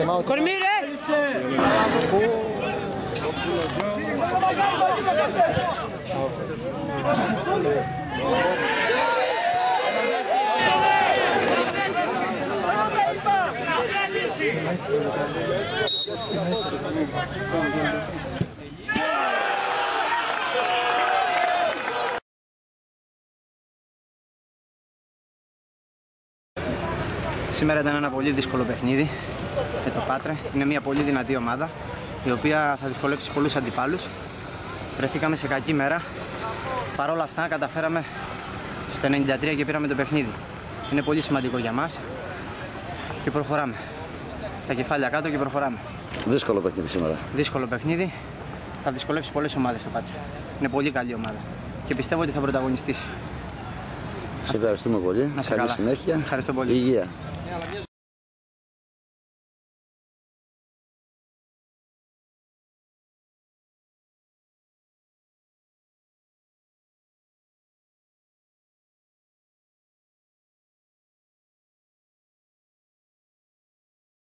Κορμί ρε! Σήμερα ήταν ένα πολύ δύσκολο παιχνίδι με το Πάτρε. Είναι μια πολύ δυνατή ομάδα η οποία θα δυσκολεύσει πολλούς αντιπάλους. Βρεθήκαμε σε κακή μέρα. Παρ' όλα αυτά καταφέραμε στο 93 και πήραμε το παιχνίδι. Είναι πολύ σημαντικό για μας και προχωράμε. Τα κεφάλια κάτω και προχωράμε. Δύσκολο παιχνίδι σήμερα. Δύσκολο παιχνίδι. Θα δυσκολεύσει πολλές ομάδες το Πάτρε. Είναι πολύ καλή ομάδα και πιστεύω ότι θα πρωταγωνιστήσει. Σε ευχαριστούμε πολύ. Να σε Καλή καλά. συνέχεια. Ευχαριστώ πολύ. Υγεία.